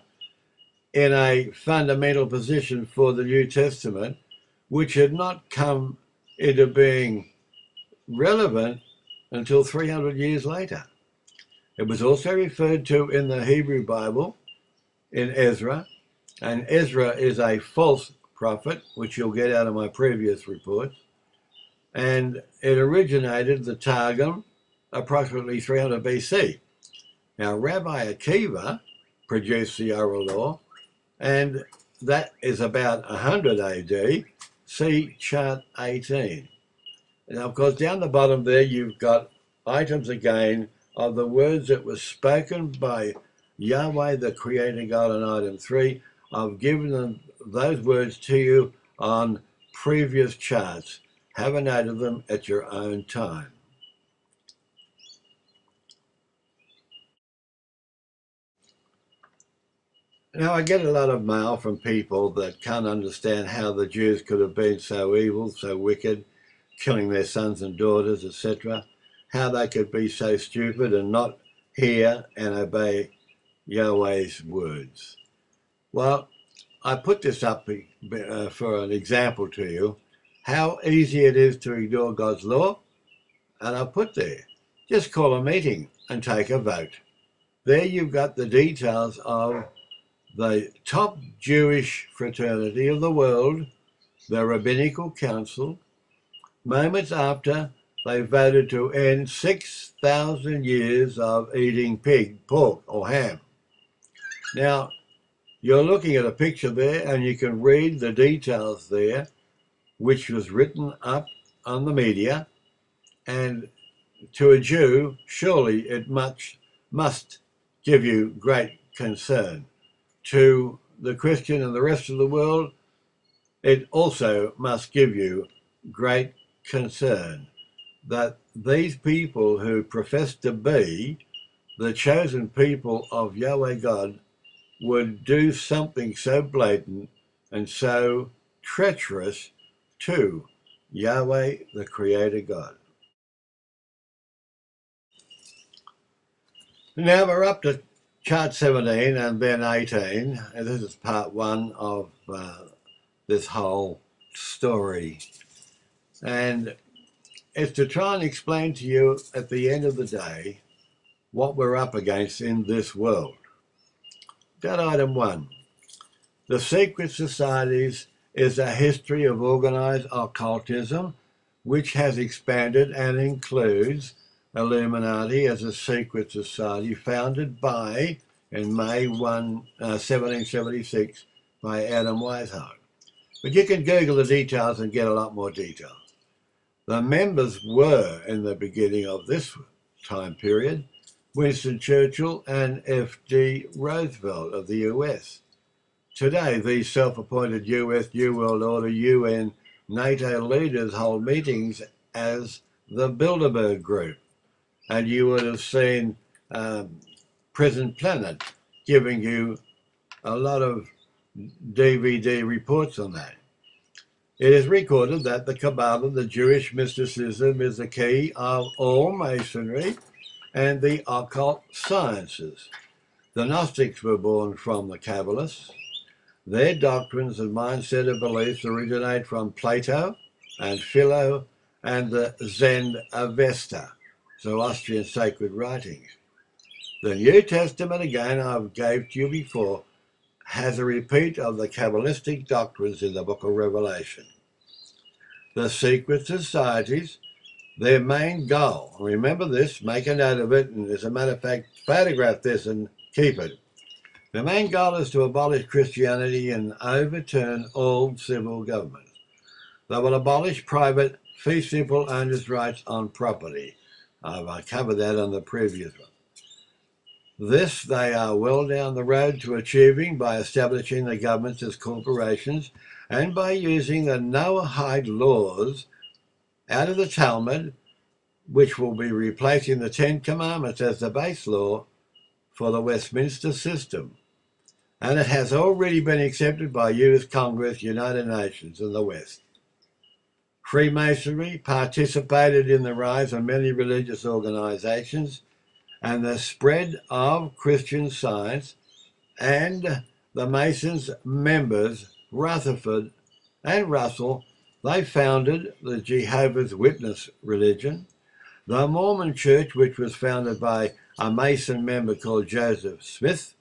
in a fundamental position for the New Testament, which had not come into being relevant until 300 years later. It was also referred to in the Hebrew Bible in Ezra, and Ezra is a false prophet, which you'll get out of my previous reports, and it originated the Targum approximately 300 BC. Now, Rabbi Akiva produced the oral law, and that is about 100 AD. See chart 18. Now, of course, down the bottom there, you've got items again of the words that were spoken by Yahweh, the Creator God, on item 3. I've given those words to you on previous charts. Have a note of them at your own time. Now, I get a lot of mail from people that can't understand how the Jews could have been so evil, so wicked, killing their sons and daughters, etc. How they could be so stupid and not hear and obey Yahweh's words. Well, I put this up for an example to you, how easy it is to ignore God's law, and I put there, just call a meeting and take a vote. There you've got the details of the top Jewish fraternity of the world, the Rabbinical Council, moments after they voted to end 6,000 years of eating pig, pork, or ham. Now, you're looking at a picture there, and you can read the details there, which was written up on the media, and to a Jew, surely it must give you great concern. To the Christian and the rest of the world, it also must give you great concern that these people who profess to be the chosen people of Yahweh God would do something so blatant and so treacherous to Yahweh, the Creator God. Now we're up to chart 17 and then 18, and this is part 1 of this whole story. And it's to try and explain to you at the end of the day what we're up against in this world. That item 1, the secret societies is a history of organized occultism, which has expanded and includes Illuminati as a secret society founded by, in May 1776, by Adam Weishaupt. But you can Google the details and get a lot more detail. The members were, in the beginning of this time period, Winston Churchill and F.D. Roosevelt of the US. Today, these self-appointed US New World Order UN NATO leaders hold meetings as the Bilderberg Group. And you would have seen Prison Planet giving you a lot of DVD reports on that. It is recorded that the Kabbalah, the Jewish mysticism, is the key of all Masonry and the occult sciences. The Gnostics were born from the Kabbalists. Their doctrines and mindset of beliefs originate from Plato and Philo and the Zend Avesta, Zoroastrian sacred writings. The New Testament, again, I've gave to you before, has a repeat of the Kabbalistic doctrines in the book of Revelation. The secret societies, their main goal, remember this, make a note of it, and as a matter of fact, photograph this and keep it. The main goal is to abolish Christianity and overturn all civil governments. They will abolish private, fee simple owners' rights on property. I covered that on the previous one. This they are well down the road to achieving by establishing the governments as corporations and by using the Noahide laws out of the Talmud, which will be replacing the Ten Commandments as the base law for the Westminster system. And it has already been accepted by US Congress, United Nations, and the West. Freemasonry participated in the rise of many religious organizations and the spread of Christian Science, and the Masons' members, Rutherford and Russell, they founded the Jehovah's Witness religion. The Mormon Church, which was founded by a Mason member called Joseph Smith,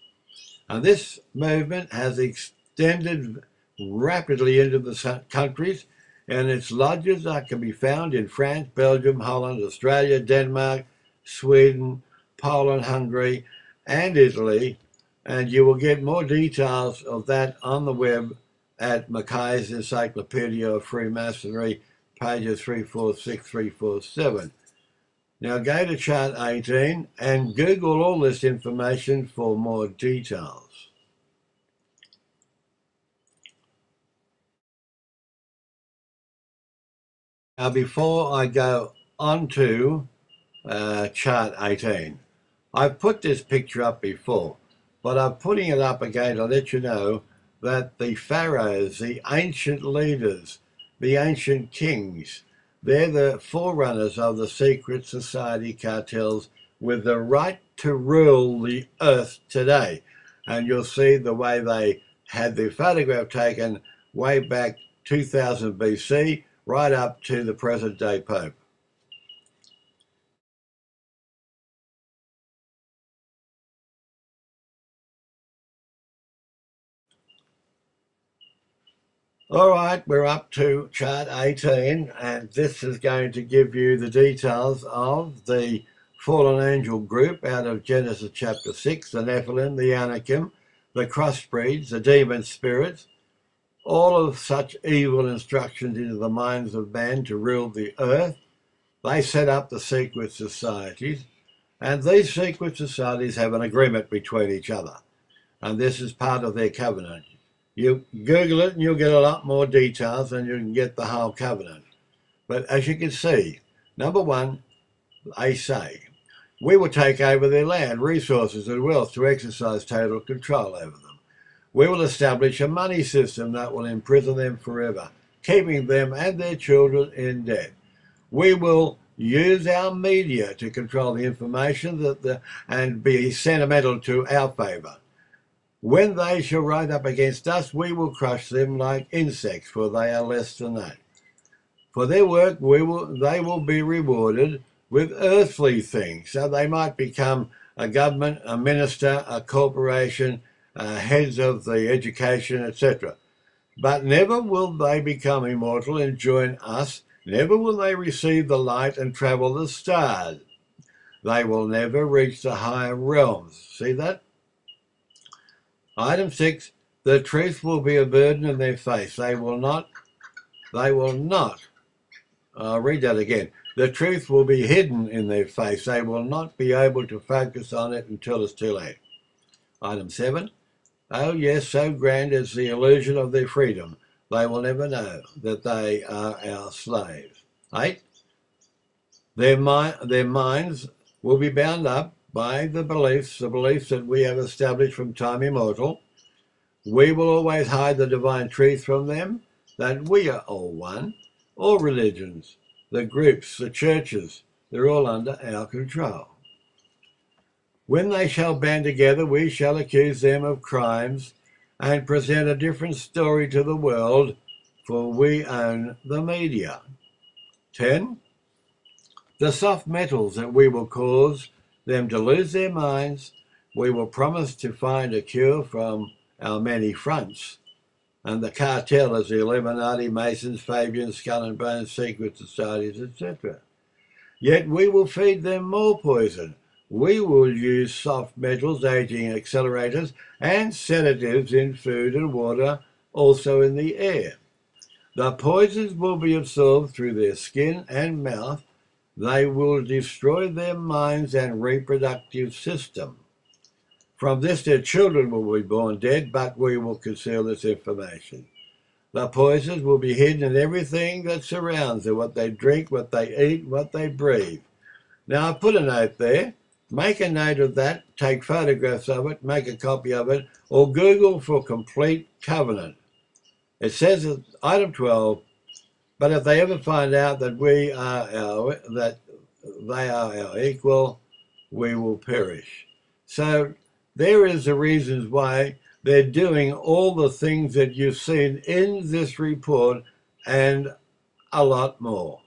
and this movement has extended rapidly into the countries, and its lodges can be found in France, Belgium, Holland, Australia, Denmark, Sweden, Poland, Hungary, and Italy, and you will get more details of that on the web at Mackay's Encyclopedia of Freemasonry, pages 346, 347. Now go to chart 18 and Google all this information for more details. Now before I go on to chart 18, I've put this picture up before, but I'm putting it up again to let you know that the pharaohs, the ancient leaders, the ancient kings, they're the forerunners of the secret society cartels with the right to rule the earth today. And you'll see the way they had their photograph taken way back 2000 BC, right up to the present day Pope. All right, we're up to chart 18, and this is going to give you the details of the fallen angel group out of Genesis chapter 6, the Nephilim, the Anakim, the crossbreeds, the demon spirits, all of such evil instructions into the minds of man to rule the earth. They set up the secret societies, and these secret societies have an agreement between each other, and this is part of their covenant. You Google it and you'll get a lot more details and you can get the whole covenant. But as you can see, number one, they say, we will take over their land, resources and wealth to exercise total control over them. We will establish a money system that will imprison them forever, keeping them and their children in debt. We will use our media to control the information and be sentimental to our favour. When they shall rise up against us, we will crush them like insects, for they are less than that. For their work, they will be rewarded with earthly things. So they might become a government, a minister, a corporation, heads of the education, etc. But never will they become immortal and join us. Never will they receive the light and travel the stars. They will never reach the higher realms. See that? Item 6, the truth will be a burden in their face. They will not, I'll read that again. The truth will be hidden in their face. They will not be able to focus on it until it's too late. Item 7, oh yes, so grand is the illusion of their freedom. They will never know that they are our slaves. 8, their minds will be bound up by the beliefs that we have established from time immortal. We will always hide the divine truth from them, that we are all one. All religions, the groups, the churches, they're all under our control. When they shall band together, we shall accuse them of crimes and present a different story to the world, for we own the media. 10, the soft metals that we will cause them to lose their minds, we will promise to find a cure from our many fronts. And the cartel is the Illuminati, Masons, Fabians, Skull and Bones, secret societies, etc. Yet we will feed them more poison. We will use soft metals, aging accelerators, and sedatives in food and water, also in the air. The poisons will be absorbed through their skin and mouth. They will destroy their minds and reproductive system. From this, their children will be born dead, but we will conceal this information. The poisons will be hidden in everything that surrounds them, what they drink, what they eat, what they breathe. Now, I put a note there. Make a note of that, take photographs of it, make a copy of it, or Google for complete covenant. It says at item 12, but if they ever find out that they are our equal, we will perish. So there is the reasons why they're doing all the things that you've seen in this report and a lot more.